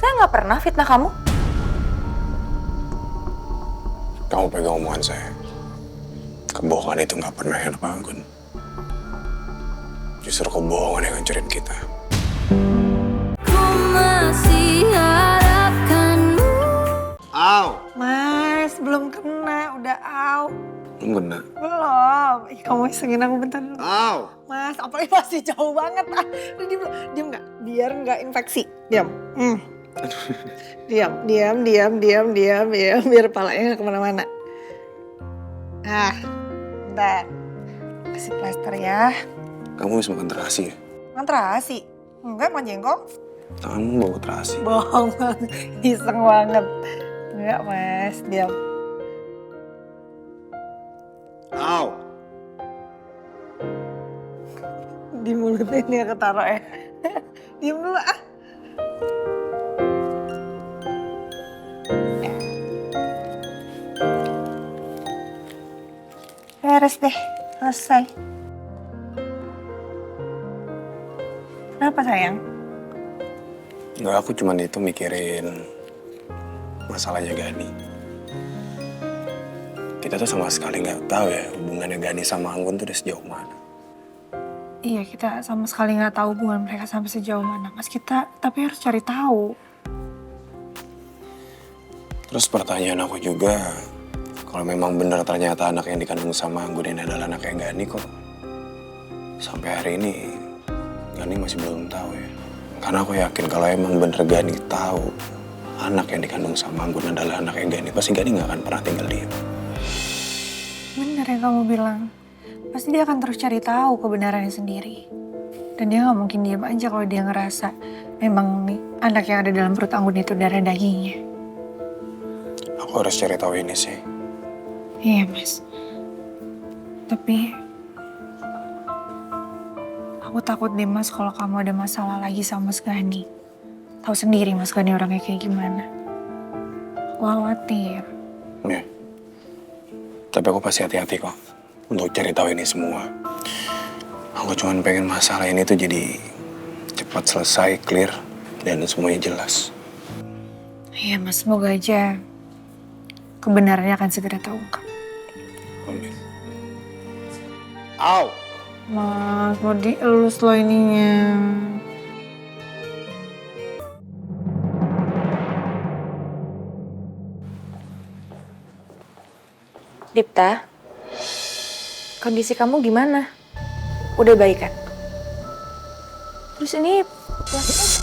Saya nggak pernah fitnah kamu. Kamu pegang omongan saya. Kebohongan itu nggak pernah enak bangun. Justru kebohongan yang ngancurin kita. Ku masih harapkanmu. Aw! Mas, belum kena, udah au. Belum kena. Belum. Ih, kamu isengin aku bentar dulu. Aw! Mas, apalagi masih jauh banget. Udah diam nggak? Biar nggak infeksi. Diam. Diam. Biar palanya nggak kemana-mana. Bentar. Kasih plaster ya. Kamu bisa makan terasi ya? Kan terasi. Enggak, mau jengkol. Tanganmu bawa terasi. Bohong, iseng banget. Enggak, Mas. Diam. Aw! Di mulutnya ini yang ketaro ya. Diam dulu ah. Beres deh, selesai. Kenapa sayang? Enggak, aku cuman itu mikirin masalahnya Gani. Kita tuh sama sekali nggak tahu ya hubungannya Gani sama Anggun tuh udah sejauh mana. Iya, kita sama sekali nggak tahu hubungan mereka sampai sejauh mana. Mas, kita tapi harus cari tahu. Terus pertanyaan aku juga, kalau memang benar ternyata anak yang dikandung sama Anggun ini adalah anaknya Gani kok. Sampai hari ini Gani masih belum tahu ya. Karena aku yakin kalau emang bener Gani tahu anak yang dikandung sama Anggun adalah anaknya Gani, pasti Gani nggak akan pernah tinggal diam. Bener yang kamu bilang. Pasti dia akan terus cari tahu kebenarannya sendiri. Dan dia nggak mungkin diam aja kalau dia ngerasa memang nih anak yang ada dalam perut Anggun itu darah dagingnya. Aku harus cari tahu ini sih. Iya, Mas. Tapi aku takut deh, Mas, kalau kamu ada masalah lagi sama Mas Gani. Tahu sendiri Mas Gani orangnya kayak gimana. Aku khawatir. Ya. Tapi aku pasti hati-hati kok untuk cari tahu ini semua. Aku cuma pengen masalah ini tuh jadi cepat selesai, clear, dan semuanya jelas. Iya, Mas, semoga aja kebenarannya akan segera terungkap. Amin. Aw! Mas, mau dielus loh ininya. Dipta, kondisi kamu gimana? Udah baik kan? Terus ini plastiknya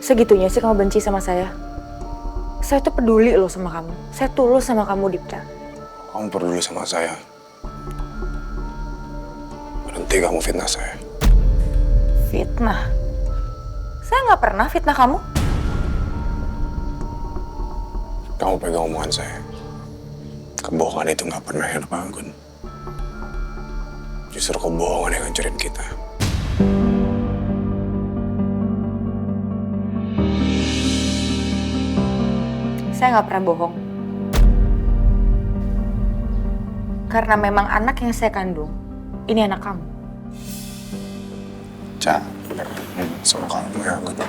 segitunya sih kamu benci sama saya? Saya tuh peduli loh sama kamu. Saya tulus sama kamu, Dipta. Kamu peduli sama saya. Berhenti kamu fitnah saya. Fitnah? Saya nggak pernah fitnah kamu. Kamu pegang omongan saya. Kebohongan itu nggak pernah enak bangun. Justru kebohongan yang ngancurin kita. Saya nggak pernah bohong. Karena memang anak yang saya kandung, ini anak kamu. Cak, sama kamu ya, Anggun.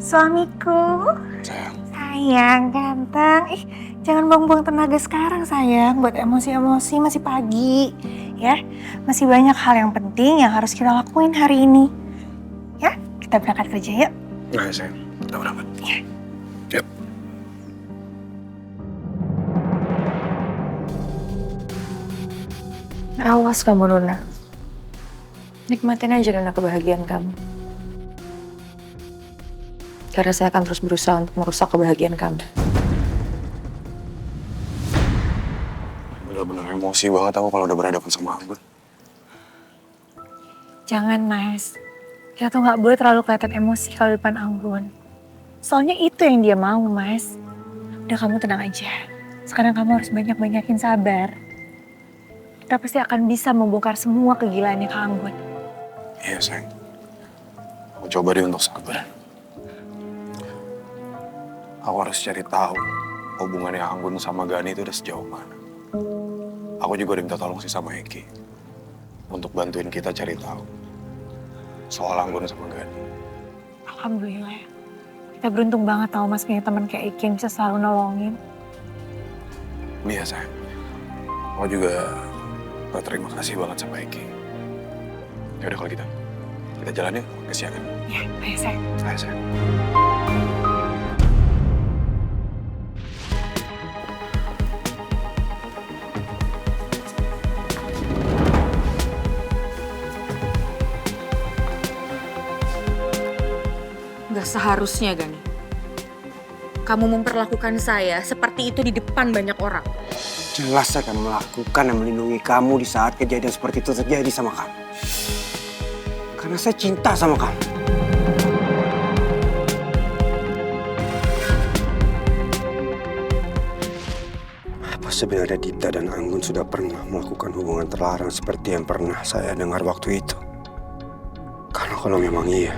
Suamiku, Sayang. sayang, ganteng. Jangan buang-buang tenaga sekarang, sayang. Buat emosi-emosi masih pagi, ya. Masih banyak hal yang penting yang harus kita lakuin hari ini. Ya, kita berangkat kerja yuk. Nggak, sayang. Kita berangkat. Ya. Yuk. Awas kamu, Luna. Nikmatin aja Luna kebahagiaan kamu. Karena saya akan terus berusaha untuk merusak kebahagiaan kamu. Bener-bener emosi banget aku kalau udah berhadapan sama Anggun. Jangan, Mas. Kita tuh nggak boleh terlalu kelihatan emosi kalau depan Anggun. Soalnya itu yang dia mau, Mas. Udah, kamu tenang aja. Sekarang kamu harus banyak-banyakin sabar. Kita pasti akan bisa membongkar semua kegilaannya ke Anggun. Iya, sayang. Aku coba deh untuk sabar. Aku harus cari tahu hubungannya Anggun sama Gani itu udah sejauh mana. aku juga udah minta tolong sih sama Eki untuk bantuin kita cari tahu soal Anggun sama Gani. Alhamdulillah ya. Kita beruntung banget tahu Mas punya teman kayak Iki yang bisa selalu nolongin. Iya sayang. Aku juga berterima kasih banget sama Eki. Ya udah kalau gitu, kita jalan yuk ke siangan. Ya, ayo sayang. Ayo sayang. Gak seharusnya, Gani. Kamu memperlakukan saya seperti itu di depan banyak orang. Jelas saya akan melakukan dan melindungi kamu di saat kejadian seperti itu terjadi sama kamu. Karena saya cinta sama kamu. Apa sebenarnya Dipta dan Anggun sudah pernah melakukan hubungan terlarang seperti yang pernah saya dengar waktu itu? Karena kalau memang iya,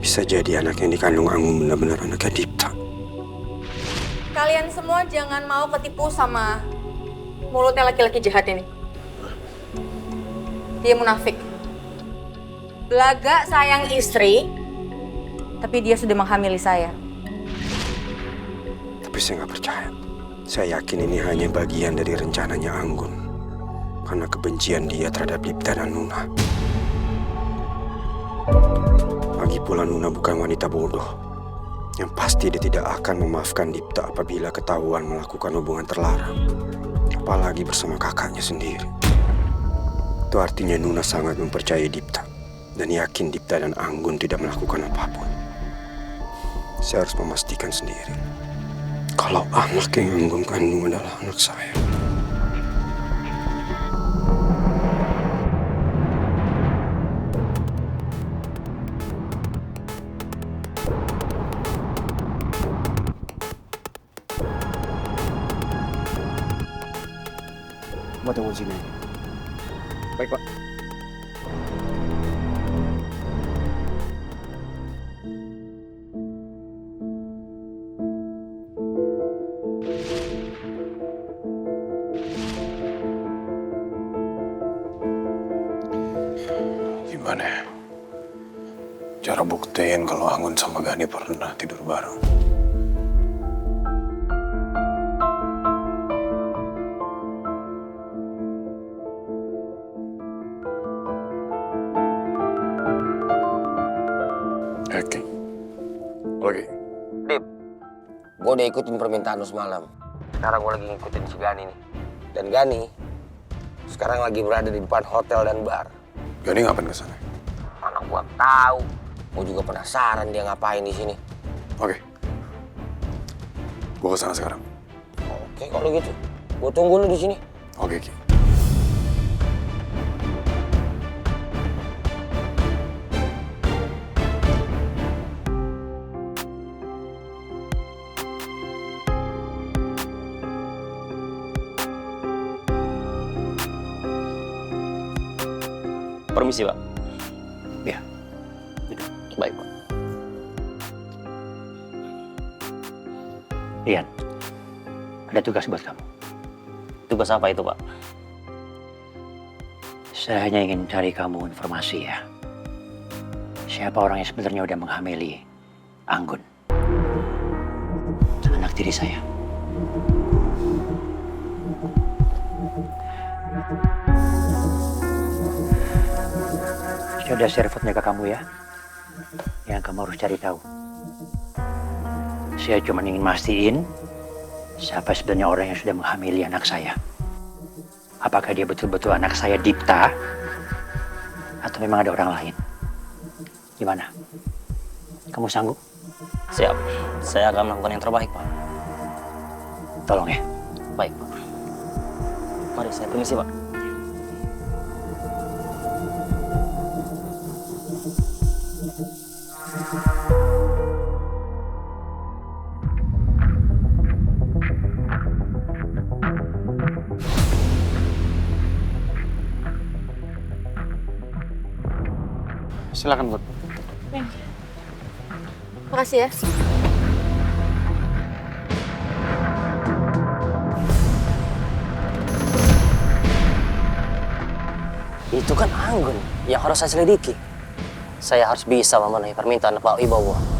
bisa jadi anak yang dikandung Anggun benar-benar anaknya Dipta. Kalian semua jangan mau ketipu sama mulutnya laki-laki jahat ini. Dia munafik. Belaga sayang istri, tapi dia sudah menghamili saya. Tapi saya nggak percaya. Saya yakin ini hanya bagian dari rencananya Anggun. Karena kebencian dia terhadap Dipta dan Nuna. Lagi pula Nuna bukan wanita bodoh. Yang pasti dia tidak akan memaafkan Dipta apabila ketahuan melakukan hubungan terlarang. Apalagi bersama kakaknya sendiri. Itu artinya Nuna sangat mempercayai Dipta. Dan yakin Dipta dan Anggun tidak melakukan apapun. Saya harus memastikan sendiri. Kalau anak yang Anggun kandung adalah anak saya. Bapak tunggu sini. Baik, Pak. Gimana ya? Cara buktiin kalau Anggun sama Gani pernah tidur bareng. Oke. Dip, gue udah ikutin permintaan lu semalam. Sekarang gue lagi ngikutin si Gani nih. Dan Gani sekarang lagi berada di depan hotel dan bar. Gani ngapain kesana? Mana gue tahu. Gue juga penasaran dia ngapain di sini. Oke. Gue kesana sekarang. Oke, kalau gitu, gue tunggu lu di sini. Oke, Ki. Permisi, Pak. Ya. Baik, Pak. Rian, ada tugas buat kamu. Tugas apa itu, Pak? Saya hanya ingin cari kamu informasi ya. Siapa orang yang sebenarnya udah menghamili Anggun, anak tiri saya. Saya udah share fotonya ke kamu ya. Yang kamu harus cari tahu. Saya cuma ingin mastiin siapa sebenarnya orang yang sudah menghamili anak saya. Apakah dia betul-betul anak saya Dipta atau memang ada orang lain? Gimana? Kamu sanggup? Siap. Saya akan melakukan yang terbaik, Pak. Tolong ya. Baik, Pak. Mari, saya permisi, Pak. Silakan, Bud. Makasih ya. Itu kan Anggun yang harus saya selidiki. Saya harus bisa memenuhi permintaan Pak Wibowo.